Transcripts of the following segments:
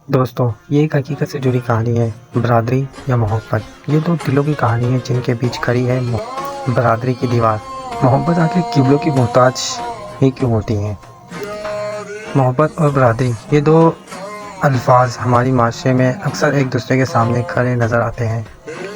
दोस्तों, ये एक हकीकत से जुड़ी कहानी है, बरादरी या मोहब्बत। ये दो दिलों की कहानी है जिनके बीच खड़ी है बरादरी की दीवार। मोहब्बत आखिर किबलों की मोहताज ही क्यों होती है? मोहब्बत और बरादरी, ये दो अल्फाज हमारी माशरे में अक्सर एक दूसरे के सामने खड़े नज़र आते हैं।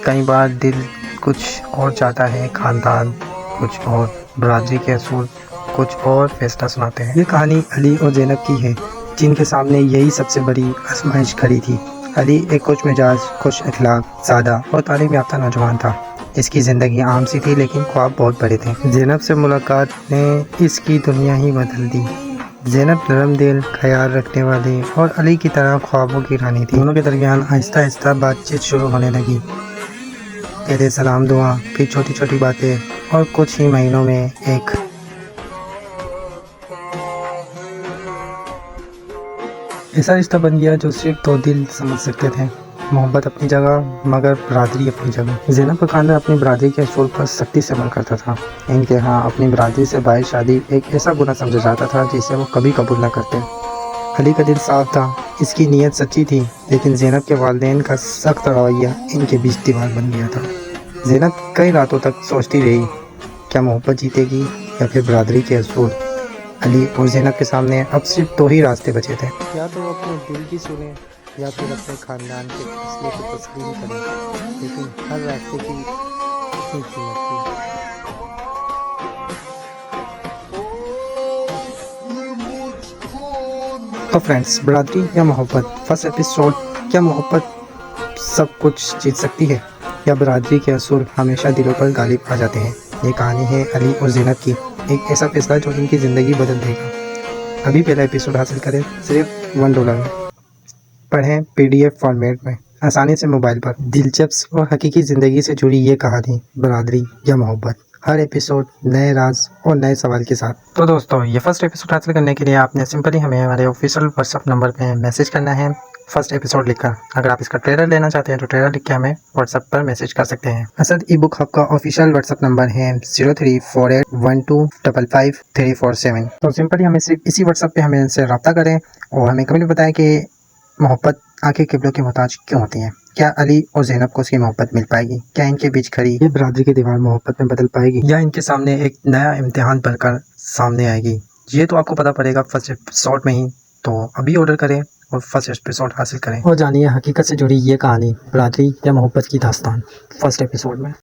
कई बार दिल कुछ और चाहता है, खानदान कुछ और, बरादरी के असूल कुछ और फैसला सुनाते हैं। ये कहानी अली और ज़ैनब की है, जिनके सामने यही सबसे बड़ी आजमाइश खड़ी थी। अली एक खुश मिजाज, खुश अखलाक, सादा और तालीम याफ्ता नौजवान था। इसकी ज़िंदगी आम सी थी, लेकिन ख्वाब बहुत बड़े थे। ज़ैनब से मुलाकात ने इसकी दुनिया ही बदल दी। ज़ैनब नरम दिल, ख्याल रखने वाली और अली की तरह ख्वाबों की रानी थी। दोनों के दरमियान आहिस्ता आहिस्ता बातचीत शुरू होने लगी। पहले सलाम दुआ, फिर छोटी छोटी बातें, और कुछ ही महीनों में एक ऐसा रिश्ता बन गया जो सिर्फ दो दिल समझ सकते थे। मोहब्बत अपनी जगह, मगर बरादरी अपनी जगह। ज़ैनब का खानदान अपनी बरादरी के असूल पर सख्ती से अमल करता था। इनके यहाँ अपनी बरादरी से बाहर शादी एक ऐसा गुनाह समझा जाता था जिसे वो कभी कबूल न करते। अली का दिल साफ था, इसकी नीयत सच्ची थी, लेकिन ज़ैनब के वालिदैन का सख्त रवैया इनके बीच दीवार बन गया था। ज़ैनब कई रातों तक सोचती रही, क्या मोहब्बत जीतेगी या फिर बरादरी के असूल। अली और ज़ैनब के सामने अब सिर्फ दो ही रास्ते बचे थे, या तो वो अपने दिल की सुने या फिर अपने खानदान के फैसले को तस्लीम करें। लेकिन हर रास्ते की अपनी कीमत थी। तो फ्रेंड्स, बरादरी या मोहब्बत, फर्स्ट एपिसोड। क्या मोहब्बत सब कुछ जीत सकती है, या बरादरी के असूल हमेशा दिलों पर गालिब आ जाते हैं? ये कहानी है अली और ज़ैनब की, एक ऐसा फैसला जो इनकी ज़िंदगी बदल देगा। अभी पहला एपिसोड हासिल करें सिर्फ $1 में। पढ़ें PDF फॉर्मेट में, आसानी से मोबाइल पर। दिलचस्प और हकीकी ज़िंदगी से जुड़ी ये कहानी, बरादरी या मोहब्बत। हर एपिसोड नए राज और नए सवाल के साथ। तो दोस्तों, ये फर्स्ट एपिसोड हासिल करने के लिए आपने सिंपली हमें हमारे ऑफिशियल व्हाट्सएप नंबर पे मैसेज करना है, फर्स्ट एपिसोड लिखकर। अगर आप इसका ट्रेलर लेना चाहते हैं तो ट्रेलर लिख के हमें व्हाट्सएप पर मैसेज कर सकते हैं। असद ई बुक हब का ऑफिशियल व्हाट्सएप नंबर है 034812555347। तो सिंपली हमें सिर्फ इसी व्हाट्सएप पे हमें से रब्ता करें और हमें कमेंट में बताएं कि मोहब्बत आखिर किबलों की मोहताज क्यों होती है। क्या अली और ज़ैनब को उसकी मोहब्बत मिल पाएगी? क्या इनके बीच खड़ी ये बरादरी की दीवार मोहब्बत में बदल पाएगी, या इनके सामने एक नया इम्तिहान बनकर सामने आएगी? ये तो आपको पता पड़ेगा फर्स्ट एपिसोड में ही। तो अभी ऑर्डर करें और फर्स्ट एपिसोड हासिल करें और जानिए हकीकत से जुड़ी ये कहानी, बरादरी या मोहब्बत की दास्तान, फर्स्ट एपिसोड में।